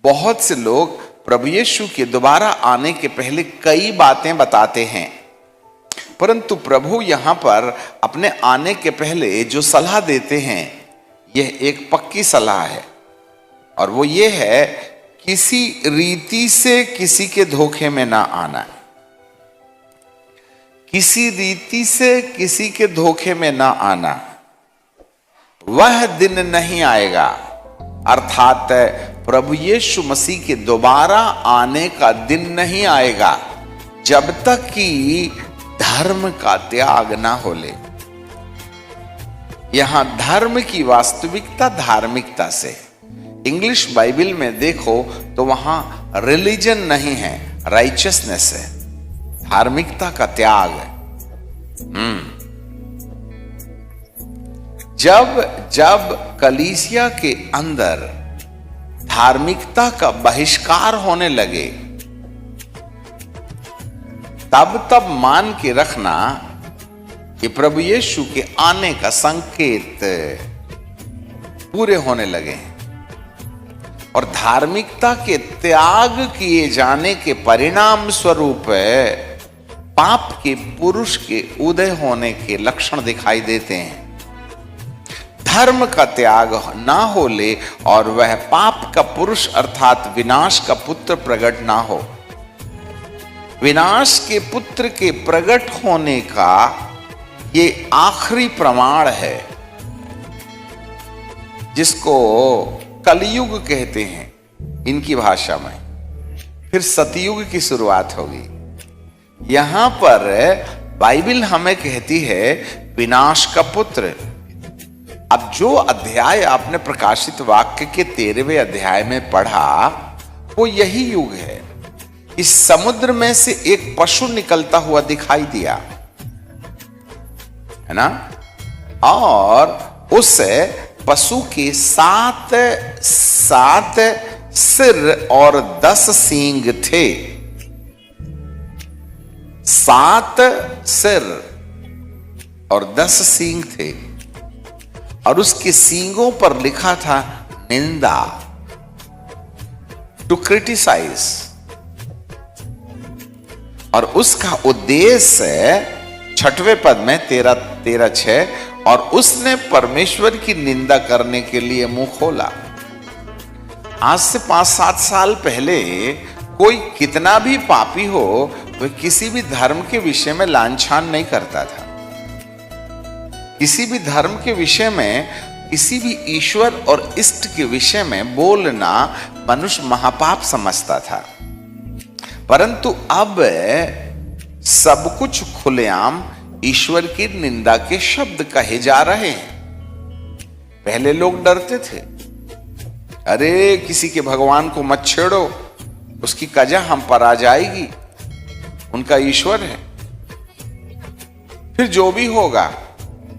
बहुत से लोग प्रभु यीशु के दोबारा आने के पहले कई बातें बताते हैं, परंतु प्रभु यहां पर अपने आने के पहले जो सलाह देते हैं यह एक पक्की सलाह है, और वो ये है किसी रीति से किसी के धोखे में ना आना। किसी रीति से किसी के धोखे में ना आना। वह दिन नहीं आएगा, अर्थात प्रभु यीशु मसीह के दोबारा आने का दिन नहीं आएगा जब तक कि धर्म का त्याग ना हो ले। यहां धर्म की वास्तविकता धार्मिकता से, इंग्लिश बाइबल में देखो तो वहां रिलीजन नहीं है, राइचियसनेस है, धार्मिकता का त्याग है। जब कलीसिया के अंदर धार्मिकता का बहिष्कार होने लगे, तब मान के रखना कि प्रभु यीशु के आने का संकेत पूरे होने लगे हैं, और धार्मिकता के त्याग किए जाने के परिणाम स्वरूप पाप के पुरुष के उदय होने के लक्षण दिखाई देते हैं। धर्म का त्याग ना हो ले और वह पाप का पुरुष अर्थात विनाश का पुत्र प्रकट ना हो। विनाश के पुत्र के प्रकट होने का ये आखिरी प्रमाण है, जिसको कलयुग कहते हैं इनकी भाषा में। फिर सतयुग की शुरुआत होगी। यहां पर बाइबल हमें कहती है विनाश का पुत्र। अब जो अध्याय आपने प्रकाशित वाक्य के 13वें अध्याय में पढ़ा वो यही युग है। इस समुद्र में से एक पशु निकलता हुआ दिखाई दिया, है ना, और उस पशु के 7 सिर और 10 सींग थे। 7 सिर और 10 सींग थे, और उसके सींगों पर लिखा था निंदा, टू क्रिटिसाइज। और उसका उद्देश्य 6वें पद में 13:6, और उसने परमेश्वर की निंदा करने के लिए मुंह खोला। आज से 5-7 साल पहले कोई कितना भी पापी हो वह किसी भी धर्म के विषय में लांछन नहीं करता था। किसी भी धर्म के विषय में, किसी भी ईश्वर और इष्ट के विषय में बोलना मनुष्य महापाप समझता था। परंतु अब सब कुछ खुलेआम ईश्वर की निंदा के शब्द कहे जा रहे हैं। पहले लोग डरते थे, अरे किसी के भगवान को मत छेड़ो, उसकी कजा हम पर आ जाएगी, उनका ईश्वर है। फिर जो भी होगा,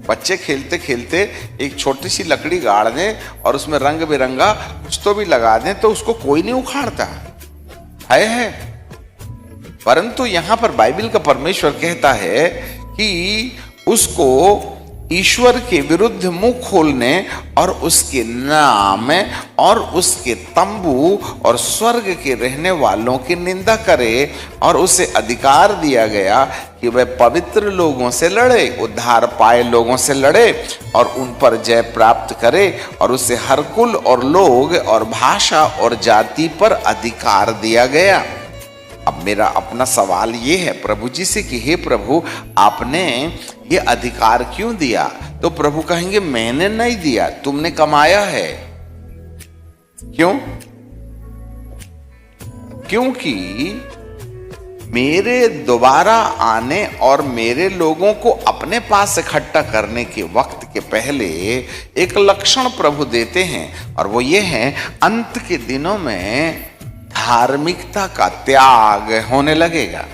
बच्चे खेलते खेलते एक छोटी सी लकड़ी गाड़ दें और उसमें रंग बिरंगा कुछ तो भी लगा दें तो उसको कोई नहीं उखाड़ता है। परंतु यहां पर बाइबल का परमेश्वर कहता है कि उसको ईश्वर के विरुद्ध मुंह खोलने और उसके नाम और उसके तंबू और स्वर्ग के रहने वालों की निंदा करे, और उसे अधिकार दिया गया कि वह पवित्र लोगों से लड़े, उद्धार पाए लोगों से लड़े और उन पर जय प्राप्त करे, और उसे हर कुल और लोग और भाषा और जाति पर अधिकार दिया गया। अब मेरा अपना सवाल ये है प्रभु जी से कि हे प्रभु, आपने ये अधिकार क्यों दिया? तो प्रभु कहेंगे मैंने नहीं दिया, तुमने कमाया है। क्यों? क्योंकि मेरे दोबारा आने और मेरे लोगों को अपने पास इकट्ठा करने के वक्त के पहले एक लक्षण प्रभु देते हैं, और वो ये है अंत के दिनों में धार्मिकता का त्याग होने लगेगा।